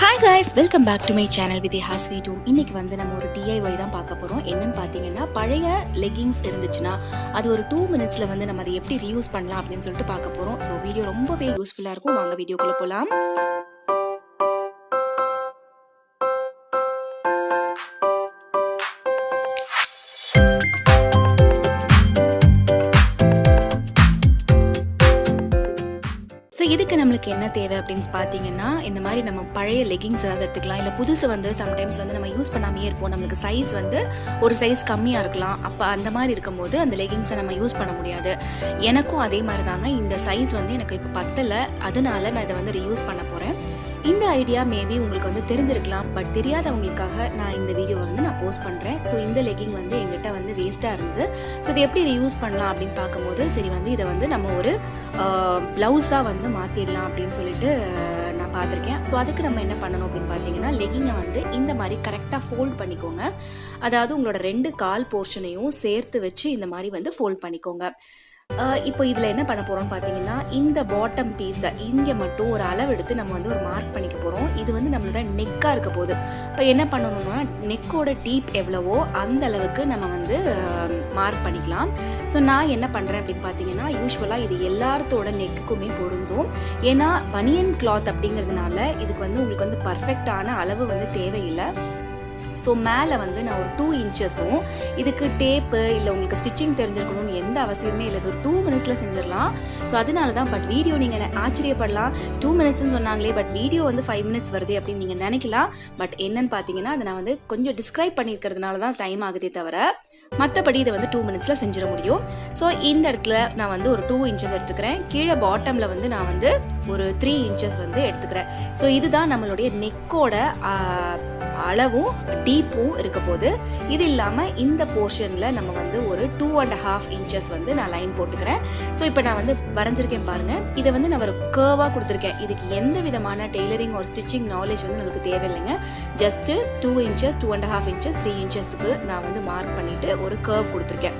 Hi guys, welcome back to my channel videhassweethome. இன்னைக்கு வந்து நம்ம ஒரு DIY தான் பார்க்க போகிறோம். என்னன்னு பார்த்தீங்கன்னா, பழைய லெகிங்ஸ் இருந்துச்சுன்னா அது ஒரு 2 மினிட்ஸில் வந்து நம்ம அதை எப்படி ரீயூஸ் பண்ணலாம் அப்படின்னு சொல்லிட்டு பார்க்க போகிறோம். ஸோ வீடியோ ரொம்பவே யூஸ்ஃபுல்லாக இருக்கும். வாங்க வீடியோக்குள்ளே போகலாம். ஸோ இதுக்கு நம்மளுக்கு என்ன தேவை அப்படின்னு பார்த்தீங்கன்னா, இந்த மாதிரி நம்ம பழைய லெகிங்ஸ் ஏதாவது எடுத்துக்கலாம். இல்லை புதுசு வந்து சம்டைம்ஸ் வந்து நம்ம யூஸ் பண்ணாமே இருப்போம். நம்மளுக்கு சைஸ் வந்து ஒரு சைஸ் கம்மியாக இருக்கலாம். அப்போ அந்த மாதிரி இருக்கும்போது அந்த லெகிங்ஸை நம்ம யூஸ் பண்ண முடியாது. எனக்கும் அதே மாதிரி தாங்க, இந்த சைஸ் வந்து எனக்கு இப்போ பத்தலை. அதனால நான் இதை வந்து ரீயூஸ் பண்ண போகிறேன். இந்த ஐடியா மேபி உங்களுக்கு வந்து தெரிஞ்சிருக்கலாம், பட் தெரியாதவங்களுக்காக நான் இந்த வீடியோவை வந்து நான் போஸ்ட் பண்ணுறேன். ஸோ இந்த லெகிங் வந்து எங்கிட்ட வந்து வேஸ்ட்டாக இருந்தது. ஸோ இதை எப்படி யூஸ் பண்ணலாம் அப்படின்னு பார்க்கும்போது, சரி வந்து இதை வந்து நம்ம ஒரு ப்ளவுஸாக வந்து மாற்றிடலாம் அப்படின்னு சொல்லிட்டு நான் பார்த்துருக்கேன். ஸோ அதுக்கு நம்ம என்ன பண்ணணும் அப்படின்னு பார்த்தீங்கன்னா, லெகிங்கை வந்து இந்த மாதிரி கரெக்டாக ஃபோல்ட் பண்ணிக்கோங்க. அதாவது உங்களோட 2 கால் போர்ஷனையும் சேர்த்து வச்சு இந்த மாதிரி வந்து ஃபோல்ட் பண்ணிக்கோங்க. இப்போ இதில் என்ன பண்ண போகிறோம்னு பார்த்தீங்கன்னா, இந்த பாட்டம் பீஸை இங்கே மட்டும் ஒரு அளவு எடுத்து நம்ம வந்து ஒரு மார்க் பண்ணிக்க போகிறோம். இது வந்து நம்மளோட நெக்காக இருக்க போகுது. இப்போ என்ன பண்ணணும்னா, நெக்கோட டீப் எவ்வளவோ அந்த அளவுக்கு நம்ம வந்து மார்க் பண்ணிக்கலாம். ஸோ நான் என்ன பண்ணுறேன் அப்படின்னு பார்த்தீங்கன்னா, யூஸ்வலாக இது எல்லாத்தோட நெக்குக்குமே பொருந்தும். ஏன்னா பனியன் கிளாத் அப்படிங்கிறதுனால இதுக்கு வந்து உங்களுக்கு வந்து பர்ஃபெக்டான அளவு வந்து தேவையில்லை. ஸோ மேலே வந்து நான் ஒரு 2 இன்ச்சஸும், இதுக்கு டேப்பு இல்லை உங்களுக்கு ஸ்டிச்சிங் தெரிஞ்சிருக்கணும்னு எந்த அவசியமே இல்லை. இது ஒரு 2 மினிட்ஸில் செஞ்சிடலாம். ஸோ அதனால தான். பட் வீடியோ நீங்கள் ஆச்சரியப்படலாம், 2 மினிட்ஸ்ன்னு சொன்னாங்களே, பட் வீடியோ வந்து 5 மினிட்ஸ் வருது அப்படின்னு நீங்கள் நினைக்கலாம். பட் என்னன்னு பார்த்தீங்கன்னா, அதை நான் வந்து கொஞ்சம் டிஸ்கிரைப் பண்ணியிருக்கிறதுனால தான் டைம் ஆகுதே தவிர, மற்றபடி இதை வந்து 2 மினிட்ஸில் செஞ்சிட முடியும். ஸோ இந்த இடத்துல நான் வந்து ஒரு 2 இன்ச்சஸ் எடுத்துக்கிறேன். கீழே பாட்டமில் வந்து நான் வந்து ஒரு 3 இன்ச்சஸ் வந்து எடுத்துக்கிறேன். ஸோ இதுதான் நம்மளுடைய நெக்கோட அளவும் டீப்பும் இருக்க போது. இது இல்லாமல் இந்த போர்ஷனில் நம்ம வந்து ஒரு 2.5 இன்ச்சஸ் வந்து நான் லைன் போட்டுக்கிறேன். ஸோ இப்போ நான் வந்து வரைஞ்சிருக்கேன் பாருங்கள். இதை வந்து நான் ஒரு கர்வாக கொடுத்துருக்கேன். இதுக்கு எந்த விதமான டெய்லரிங் ஒரு ஸ்டிச்சிங் நாலேஜ் வந்து நமக்கு தேவையில்லைங்க. ஜஸ்ட்டு 2 இன்ச்சஸ், 2.5 இன்ச்சஸ், 3 இன்ச்சஸ்க்கு நான் வந்து மார்க் பண்ணிவிட்டு ஒரு கர்வ் கொடுத்துருக்கேன்.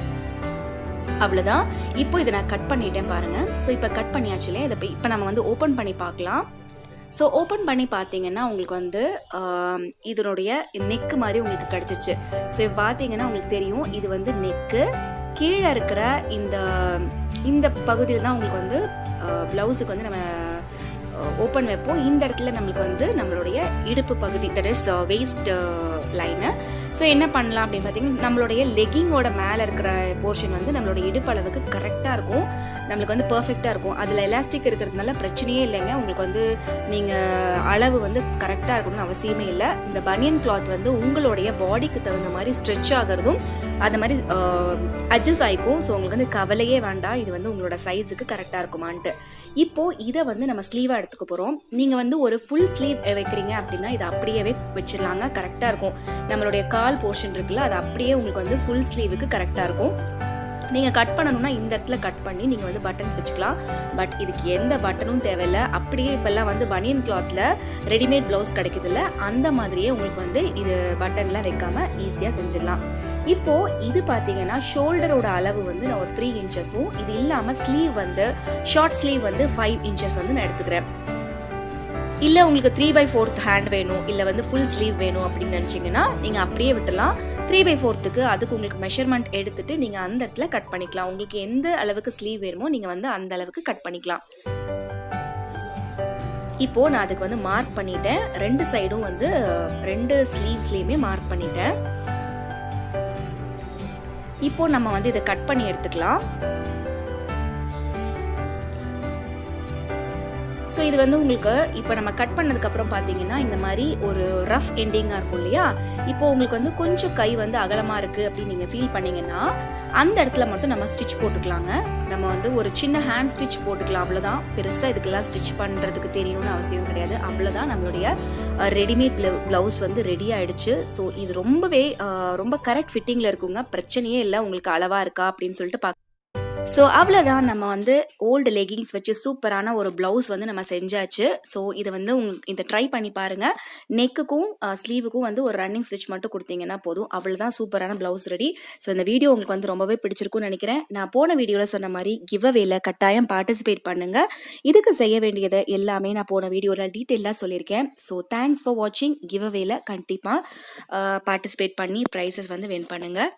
அவ்வளோதான். இப்போ இதை நான் கட் பண்ணிட்டேன் பாருங்கள். ஸோ இப்போ கட் பண்ணியாச்சுலே, இதை இப்போ நம்ம வந்து ஓப்பன் பண்ணி பார்க்கலாம். ஸோ ஓப்பன் பண்ணி பார்த்தீங்கன்னா உங்களுக்கு வந்து இதனுடைய நெக்கு மாதிரி உங்களுக்கு கிடச்சிச்சு. ஸோ இப்போ பார்த்தீங்கன்னா உங்களுக்கு தெரியும், இது வந்து நெக்கு. கீழே இருக்கிற இந்த பகுதியில் தான் உங்களுக்கு வந்து ப்ளவுஸுக்கு வந்து நம்ம ஓப்பன் வைப்போம். இந்த இடத்துல நம்மளுக்கு வந்து நம்மளுடைய இடுப்பு பகுதி, that is waste line. So என்ன பண்ணலாம் அப்படின்னு பார்த்தீங்கன்னா, நம்மளுடைய லெகிங்கோட மேலே இருக்கிற போர்ஷன் வந்து நம்மளுடைய இடுப்பு அளவுக்கு கரெக்டாக இருக்கும். நம்மளுக்கு வந்து பர்ஃபெக்டாக இருக்கும். அதில் எலாஸ்டிக் இருக்கிறதுனால பிரச்சனையே இல்லைங்க. உங்களுக்கு வந்து நீங்கள் அளவு வந்து கரெக்டாக இருக்கணும்னு அவசியமே இல்லை. இந்த பனியன் கிளாத் வந்து உங்களுடைய பாடிக்கு தகுந்த மாதிரி ஸ்ட்ரெச் ஆகிறதும் அந்த மாதிரி அட்ஜஸ்ட் ஆகிக்கும். ஸோ உங்களுக்கு வந்து கவலையே வேண்டாம், இது வந்து உங்களோட சைஸுக்கு கரெக்டாக இருக்குமான்ட்டு. இப்போது இதை வந்து நம்ம ஸ்லீவாக எடுத்துக்க போகிறோம். நீங்கள் வந்து ஒரு ஃபுல் ஸ்லீவ் வைக்கிறீங்க அப்படின்னா இதை அப்படியே வச்சிடலாங்க, கரெக்டாக இருக்கும். நம்மளுடைய கால் போர்ஷன் இருக்குல்ல, அது அப்படியே உங்களுக்கு வந்து ஃபுல் ஸ்லீவுக்கு கரெக்டாக இருக்கும். நீங்கள் கட் பண்ணணும்னா இந்த இடத்துல கட் பண்ணி நீங்கள் வந்து பட்டன்ஸ் வச்சுக்கலாம். பட் இதுக்கு எந்த பட்டனும் தேவையில்லை. அப்படியே இப்போல்லாம் வந்து பனியன் கிளாத்தில் ரெடிமேட் ப்ளவுஸ் கிடைக்குதுல்ல, அந்த மாதிரியே உங்களுக்கு வந்து இது பட்டன்லாம் வைக்காமல் ஈஸியாக செஞ்சிடலாம். இப்போது இது பார்த்தீங்கன்னா, ஷோல்டரோட அளவு வந்து நான் ஒரு 3 இன்ச்சஸும், இது இல்லாமல் ஸ்லீவ் வந்து ஷார்ட் ஸ்லீவ் வந்து 5 இன்ச்சஸ் வந்து நான் எடுத்துக்கிறேன். இல்லை உங்களுக்கு 3/4 ஹேண்ட் வேணும், இல்லை வந்து ஃபுல் ஸ்லீவ் வேணும் அப்படின்னு நினச்சிங்கன்னா நீங்கள் அப்படியே விட்டுலாம். 3/4க்கு அதுக்கு உங்களுக்கு மெஷர்மெண்ட் எடுத்துகிட்டு நீங்கள் அந்த இடத்துல கட் பண்ணிக்கலாம். உங்களுக்கு எந்த அளவுக்கு ஸ்லீவ் வேணுமோ நீங்கள் வந்து அந்த அளவுக்கு கட் பண்ணிக்கலாம். இப்போது நான் அதுக்கு வந்து மார்க் பண்ணிட்டேன். 2 சைடும் வந்து 2 ஸ்லீவ்ஸ்லேயுமே மார்க் பண்ணிட்டேன். இப்போது நம்ம வந்து இதை கட் பண்ணி எடுத்துக்கலாம். ஸோ இது வந்து உங்களுக்கு இப்போ நம்ம கட் பண்ணதுக்கப்புறம் பார்த்தீங்கன்னா இந்த மாதிரி ஒரு ரஃப் எண்டிங்காக இருக்கும் இல்லையா. இப்போ உங்களுக்கு வந்து கொஞ்சம் கை வந்து அகலமாக இருக்குது அப்படின்னு நீங்கள் ஃபீல் பண்ணிங்கன்னா அந்த இடத்துல மட்டும் நம்ம ஸ்டிச் போட்டுக்கலாங்க. நம்ம வந்து ஒரு சின்ன ஹேண்ட் ஸ்டிச் போட்டுக்கலாம், அவ்வளோதான். பெருசாக இதுக்கெல்லாம் ஸ்டிச் பண்ணுறதுக்கு தெரியணும்னு அவசியம் கிடையாது. அவ்வளோதான், நம்மளுடைய ரெடிமேட் ப்ளவுஸ் வந்து ரெடி ஆகிடுச்சு. ஸோ இது ரொம்ப கரெக்ட் ஃபிட்டிங்கில் இருக்குங்க, பிரச்சனையே இல்லை. உங்களுக்கு அளவாக இருக்கா அப்படின்னு சொல்லிட்டு ஸோ அவ்வளோதான், நம்ம வந்து ஓல்டு லெகிங்ஸ் வச்சு சூப்பரான ஒரு ப்ளவுஸ் வந்து நம்ம செஞ்சாச்சு. ஸோ இதை வந்து இதை ட்ரை பண்ணி பாருங்கள். நெக்குக்கும் ஸ்லீவுக்கும் வந்து ஒரு ரன்னிங் ஸ்டிச் மட்டும் கொடுத்தீங்கன்னா போதும். அவ்வளோதான், சூப்பரான ப்ளவுஸ் ரெடி. ஸோ இந்த வீடியோ உங்களுக்கு வந்து ரொம்பவே பிடிச்சிருக்கும்னு நினைக்கிறேன். நான் போன வீடியோவில் சொன்ன மாதிரி கிவ் அவேல கட்டாயம் பார்ட்டிசிபேட் பண்ணுங்கள். இதுக்கு செய்ய வேண்டியது எல்லாமே நான் போன வீடியோவில் டீட்டெயிலாக சொல்லியிருக்கேன். ஸோ தேங்க்ஸ் ஃபார் வாட்சிங். கிவ் அவேல கண்டிப்பாக பார்ட்டிசிபேட் பண்ணி ப்ரைஸஸ் வந்து வின் பண்ணுங்கள்.